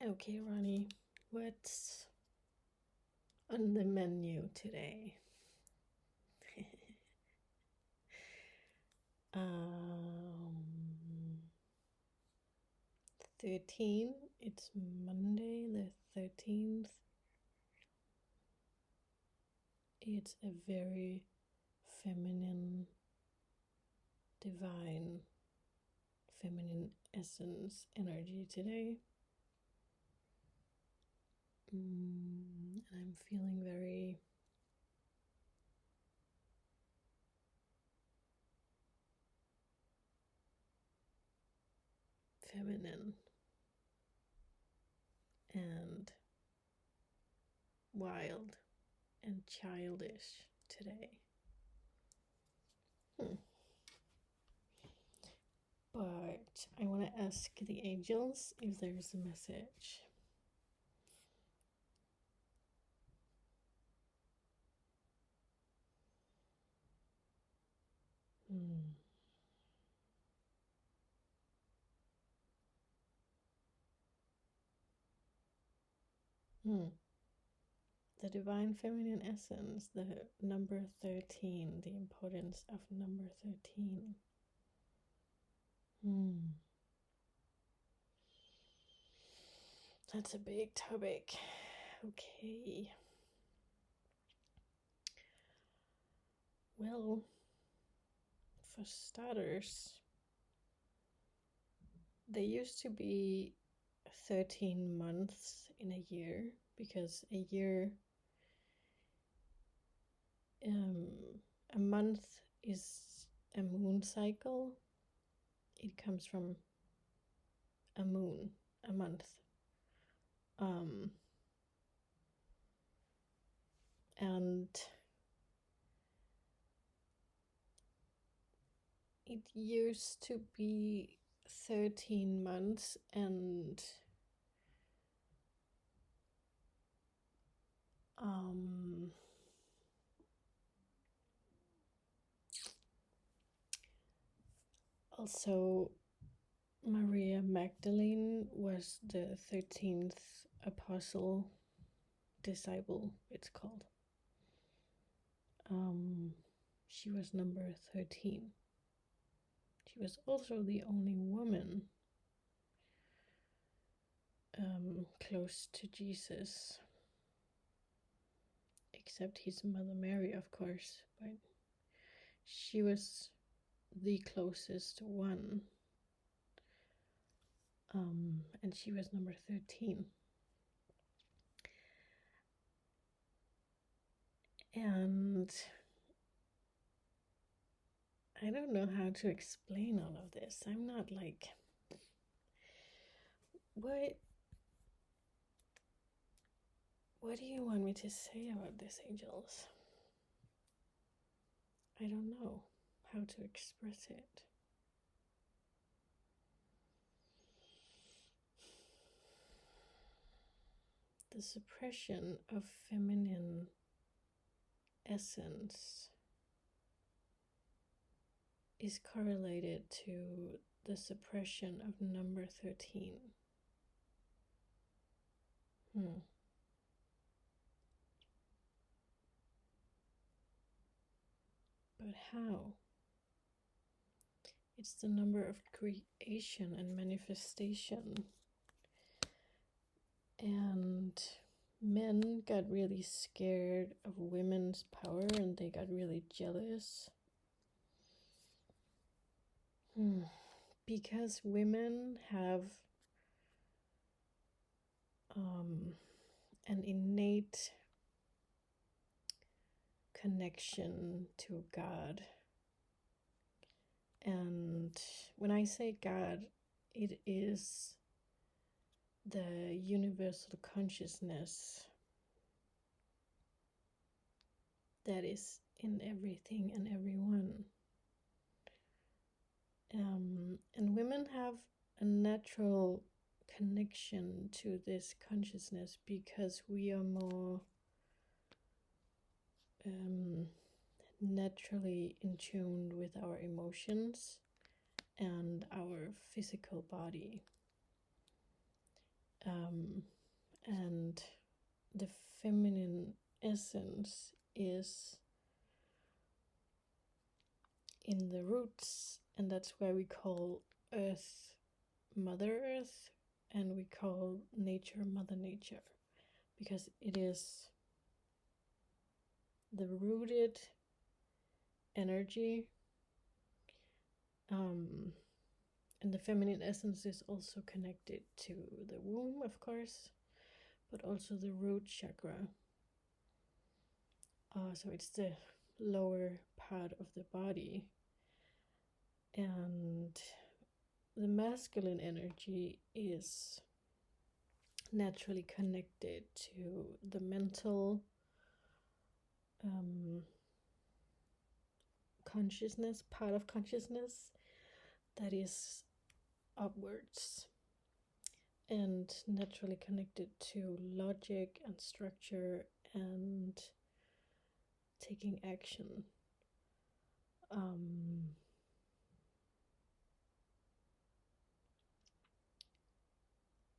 Okay, Ronnie, what's on the menu today? um, 13. It's Monday the 13th. It's a very feminine, divine, feminine essence energy today. And I'm feeling very feminine and wild and childish today. But I want to ask the angels if there's a message. The divine feminine essence, the number 13, the importance of number 13. That's a big topic. Okay. Well, for starters, there used to be 13 months in a year, because a year, a month is a moon cycle. It comes from a moon, a month. And it used to be 13 months, and also Maria Magdalene was the 13th apostle, disciple, it's called. She was number 13. She was also the only woman close to Jesus, except his mother Mary, of course, but she was the closest one. And she was number 13. And I don't know how to explain all of this. I'm not like, what do you want me to say about this, angels? I don't know how to express it. The suppression of feminine essence is correlated to the suppression of number 13. But how? It's the number of creation and manifestation. And men got really scared of women's power, and they got really jealous. Because women have an innate connection to God. And when I say God, it is the universal consciousness that is in everything and everyone. And women have a natural connection to this consciousness because we are more naturally in tune with our emotions and our physical body. And the feminine essence is in the roots, and that's why we call Earth Mother Earth, and we call nature Mother Nature, because it is the rooted energy. And the feminine essence is also connected to the womb, of course, but also the root chakra. So it's the lower part of the body. And the masculine energy is naturally connected to the mental consciousness, part of consciousness that is upwards, and naturally connected to logic and structure and taking action.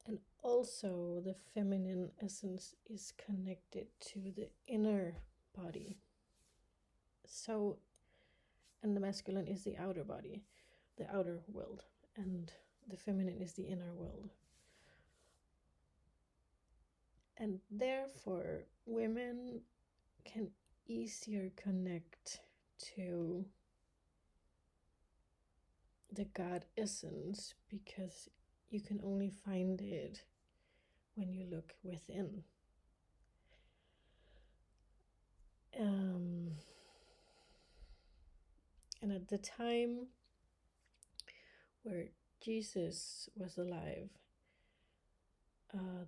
And also the feminine essence is connected to the inner body. So, and the masculine is the outer body, the outer world, and the feminine is the inner world. And therefore, women can easier connect to the God essence because you can only find it when you look within. And at the time where Jesus was alive,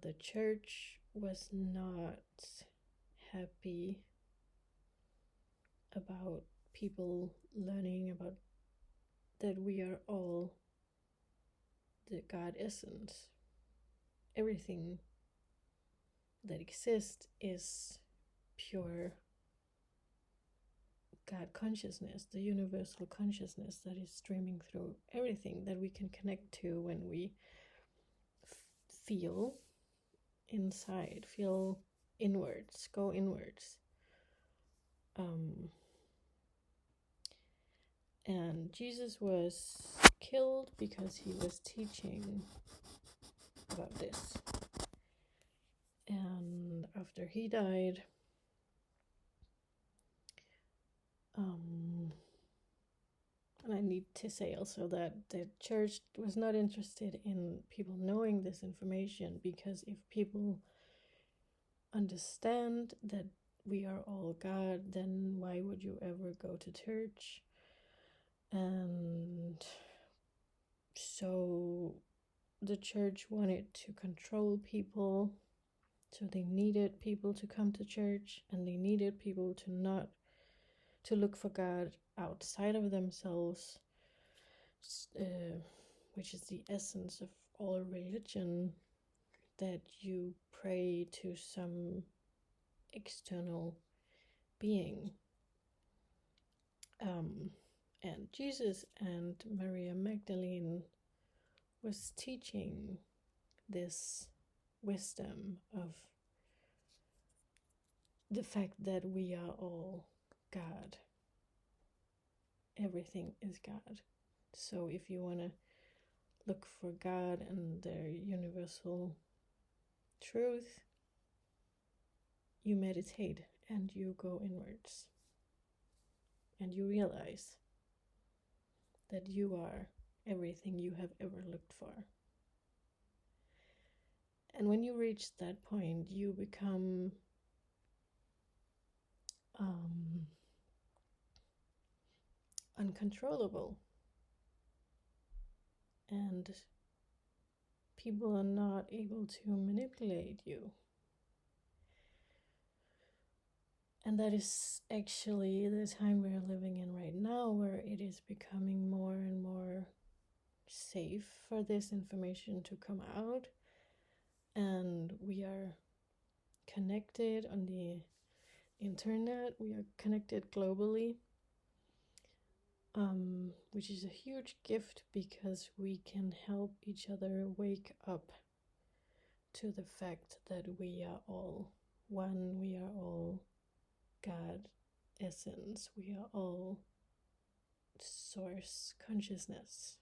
the church was not happy about people learning about that we are all the God essence. Everything that exists is pure God consciousness, the universal consciousness that is streaming through everything that we can connect to when we feel inside, feel inwards, go inwards. And Jesus was killed because he was teaching about this. And after he died, and I need to say also that the church was not interested in people knowing this information, because if people understand that we are all God, then why would you ever go to church? And so the church wanted to control people, so they needed people to come to church, and they needed people to look for God outside of themselves, which is the essence of all religion, that you pray to some external being. And Jesus and Maria Magdalene was teaching this wisdom of the fact that we are all God. Everything is God. So if you want to look for God and their universal truth, you meditate and you go inwards. And you realize that you are everything you have ever looked for. And when you reach that point, you become uncontrollable. And people are not able to manipulate you. And that is actually the time we're living in right now, where it is becoming more and more safe for this information to come out. And we are connected on the internet, we are connected globally, which is a huge gift because we can help each other wake up to the fact that we are all one, we are all God essence, we are all source consciousness.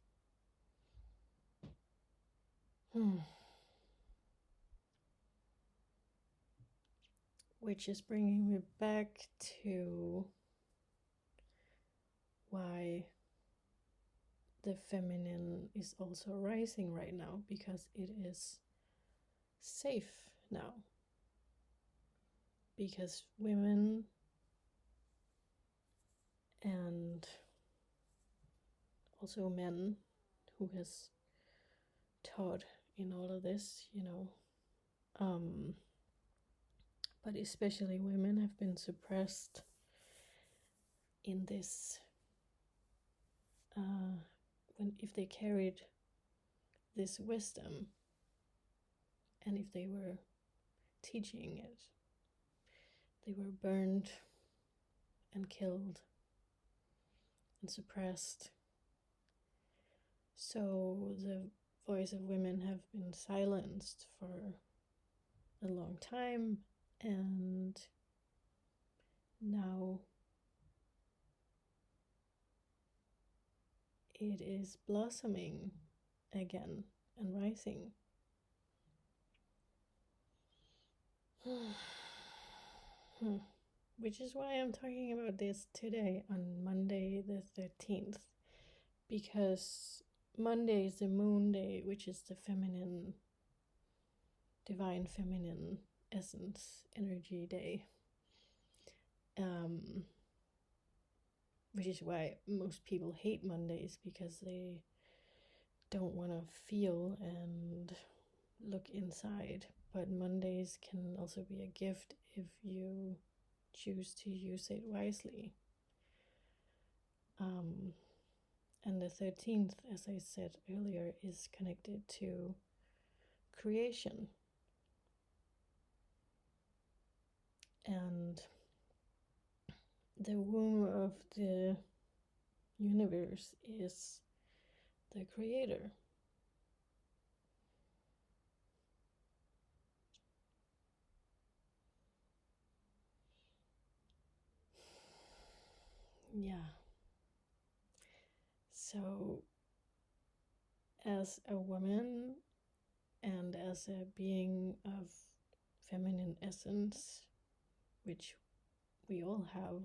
Which is bringing me back to why the feminine is also rising right now, because it is safe now. Because women and also men who has taught in all of this, but especially women have been suppressed in this if they carried this wisdom and if they were teaching it, they were burned and killed and suppressed. So the voice of women have been silenced for a long time, and now it is blossoming again and rising. Which is why I'm talking about this today on Monday the 13th, because Monday is the moon day, which is the feminine, divine feminine essence energy day. Which is why most people hate Mondays, because they don't want to feel and look inside. But Mondays can also be a gift if you choose to use it wisely. And the 13th, as I said earlier, is connected to creation. And the womb of the universe is the creator. Yeah. So, as a woman and as a being of feminine essence, which we all have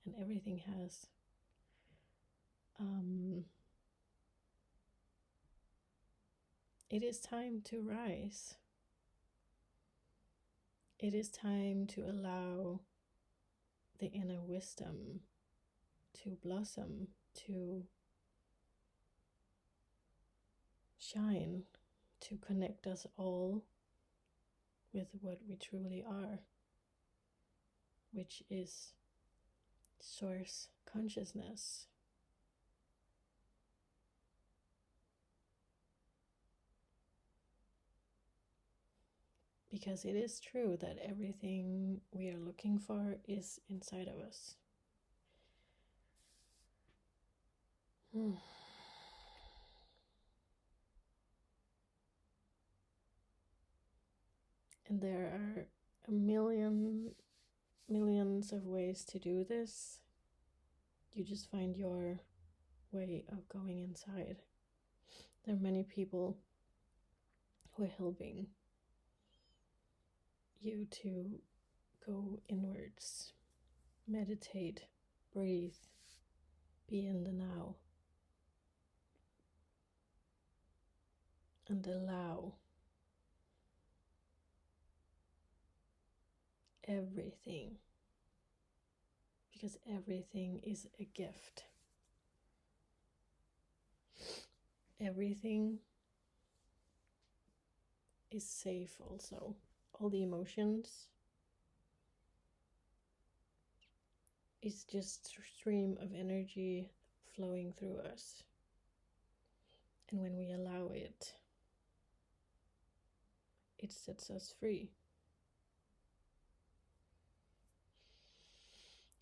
and everything has, it is time to rise. It is time to allow the inner wisdom to blossom, to shine, to connect us all with what we truly are, which is source consciousness. Because it is true that everything we are looking for is inside of us. And there are millions of ways to do this. You just find your way of going inside. There are many people who are helping you to go inwards, meditate, breathe, be in the now, and allow everything, because everything is a gift. Everything is safe also. All the emotions is just a stream of energy flowing through us. And when we allow it, it sets us free.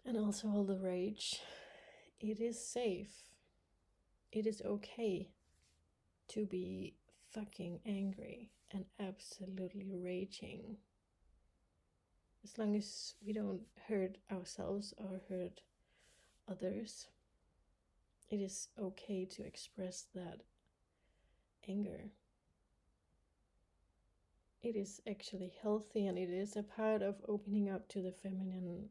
And also all the rage, it is safe. It is okay to be fucking angry and absolutely raging, as long as we don't hurt ourselves or hurt others, it is okay to express that anger. It is actually healthy, and it is a part of opening up to the feminine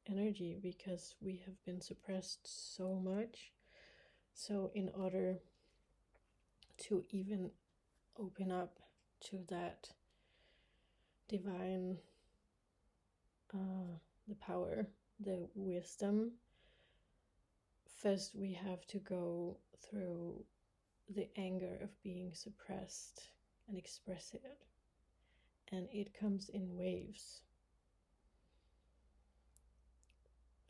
energy, because we have been suppressed so much. So in order to even open up to that divine, the power, the wisdom, first we have to go through the anger of being suppressed and express it. And it comes in waves.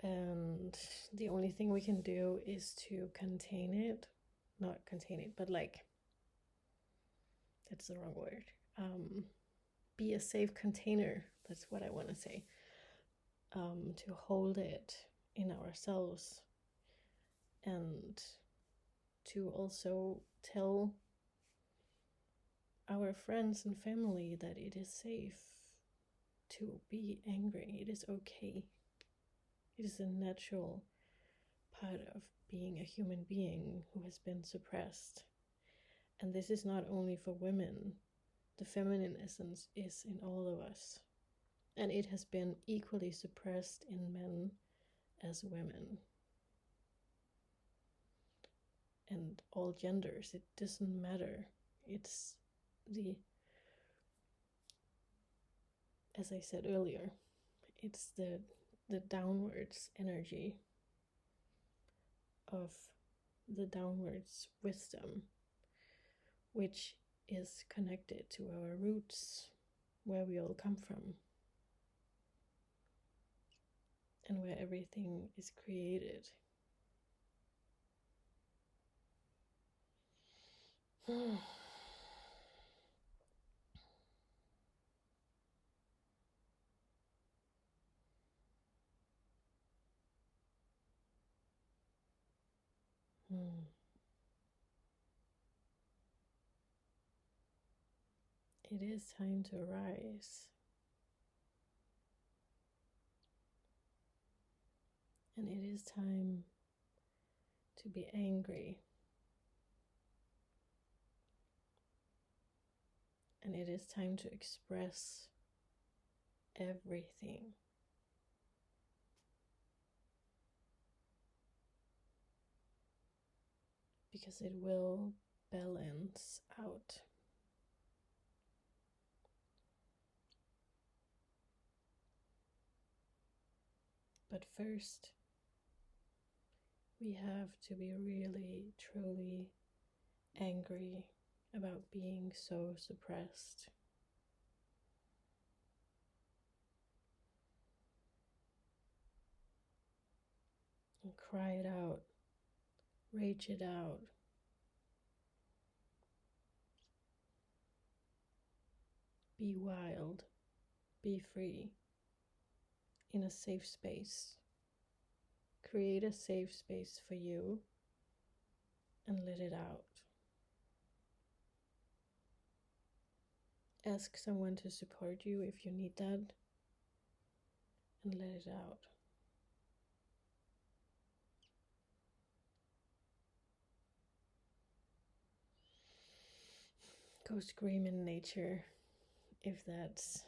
And the only thing we can do is to contain it. Not contain it, but like, that's the wrong word. Be a safe container. That's what I want to say. To hold it in ourselves. And to also tell our friends and family that it is safe to be angry. It is okay. It is a natural part of being a human being who has been suppressed. And this is not only for women. The feminine essence is in all of us. And it has been equally suppressed in men as women. And all genders, it doesn't matter. It's as I said earlier, it's the downwards energy of the downwards wisdom, which is connected to our roots, where we all come from, and where everything is created. It is time to rise. And it is time to be angry. And it is time to express everything. Because it will balance out. But first, we have to be really, truly angry about being so suppressed. And cry it out, rage it out. Be wild, be free, in a safe space. Create a safe space for you and let it out. Ask someone to support you if you need that, and let it out. Go scream in nature if that's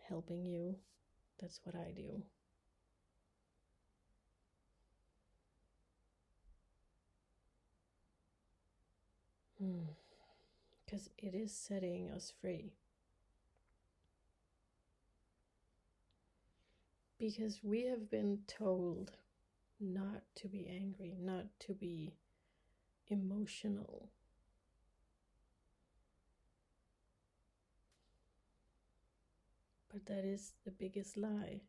helping you. That's what I do. Because it is setting us free. Because we have been told not to be angry, not to be emotional. But that is the biggest lie.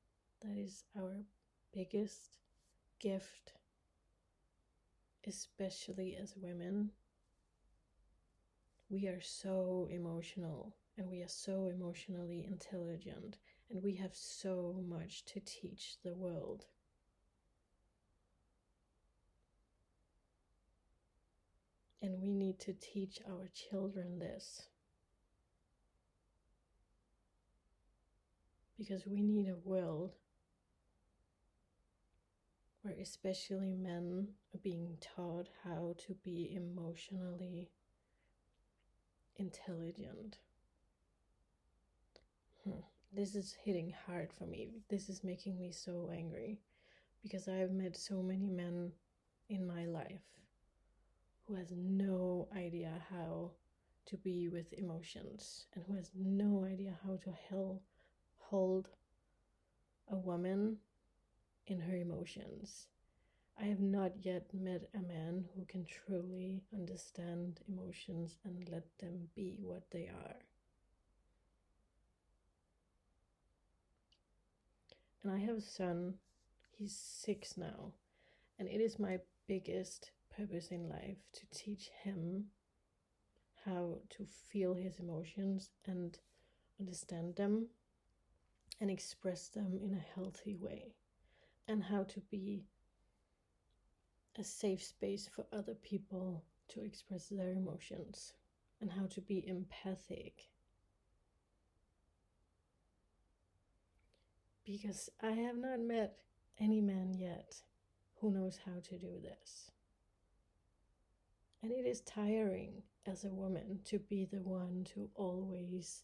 That is our biggest gift, especially as women. We are so emotional, and we are so emotionally intelligent, and we have so much to teach the world. And we need to teach our children this. Because we need a world where especially men are being taught how to be emotionally intelligent. This is hitting hard for me. This is making me so angry because I've met so many men in my life who has no idea how to be with emotions and who has no idea how to hold a woman in her emotions. I have not yet met a man who can truly understand emotions and let them be what they are. And I have a son, he's 6 now, and it is my biggest purpose in life to teach him how to feel his emotions and understand them and express them in a healthy way, and how to be a safe space for other people to express their emotions, and how to be empathic. Because I have not met any man yet who knows how to do this. And it is tiring as a woman to be the one to always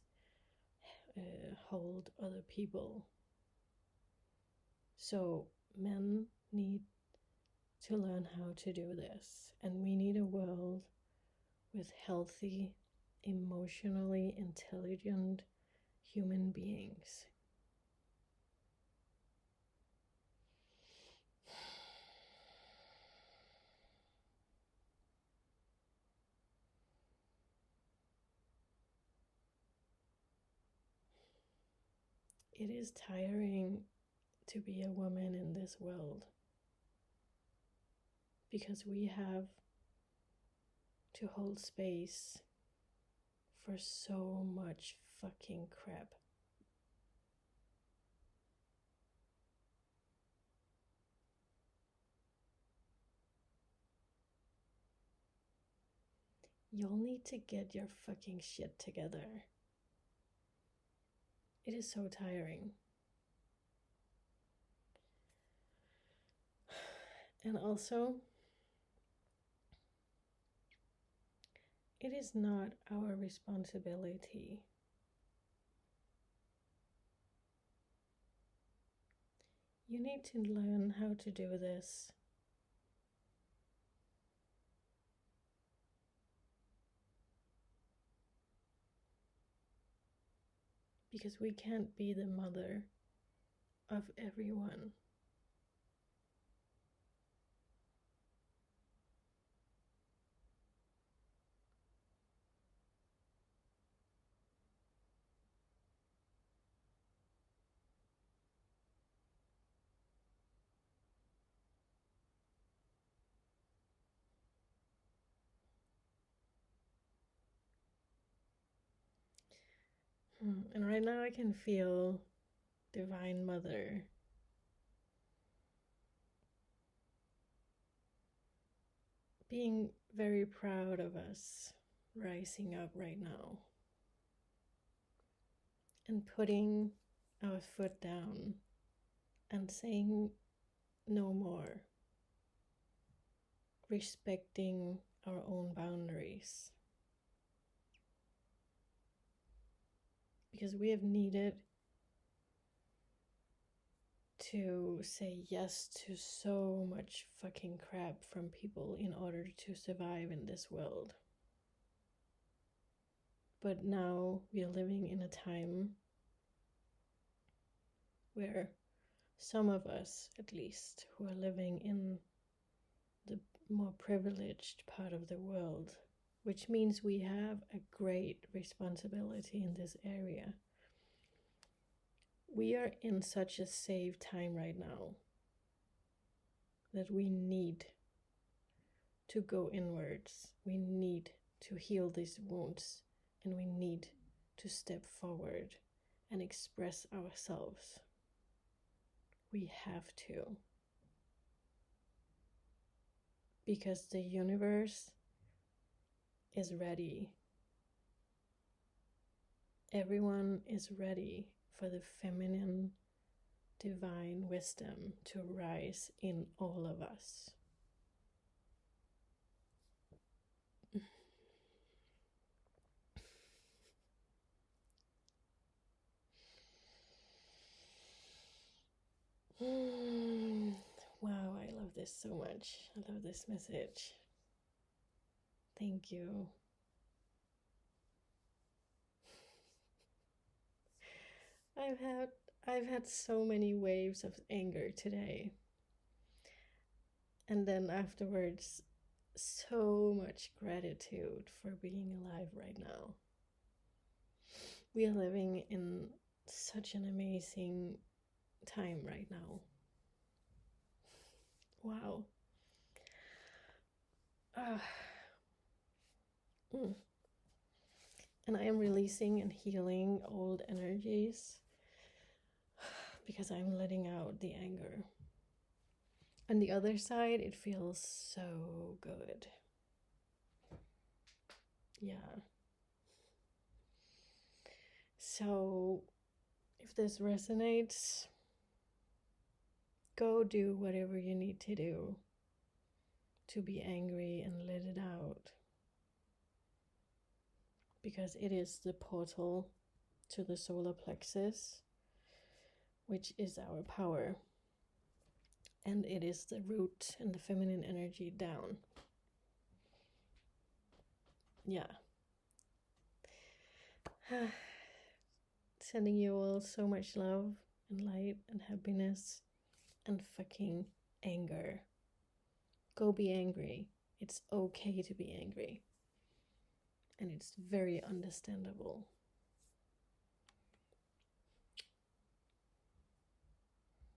hold other people. So men need to learn how to do this. And we need a world with healthy, emotionally intelligent human beings. It is tiring to be a woman in this world because we have to hold space for so much fucking crap. You'll need to get your fucking shit together. It is so tiring. And also, it is not our responsibility you need to learn how to do this. Because we can't be the mother of everyone. And right now I can feel Divine Mother being very proud of us rising up right now and putting our foot down and saying no more, respecting our own boundaries. Because we have needed to say yes to so much fucking crap from people in order to survive in this world. But now we are living in a time where some of us, at least, who are living in the more privileged part of the world, which means we have a great responsibility in this area. We are in such a safe time right now that we need to go inwards. We need to heal these wounds, and we need to step forward and express ourselves. We have to. Because the universe is ready. Everyone is ready for the feminine divine wisdom to rise in all of us. Wow, I love this so much. I love this message. Thank you. I've had so many waves of anger today. And then afterwards, so much gratitude for being alive right now. We are living in such an amazing time right now. Wow. And I am releasing and healing old energies because I'm letting out the anger. On the other side, it feels so good. Yeah. So if this resonates, go do whatever you need to do to be angry and let it out. Because it is the portal to the solar plexus, which is our power. And it is the root and the feminine energy down. Yeah. Sending you all so much love and light and happiness and fucking anger. Go be angry. It's okay to be angry. And it's very understandable.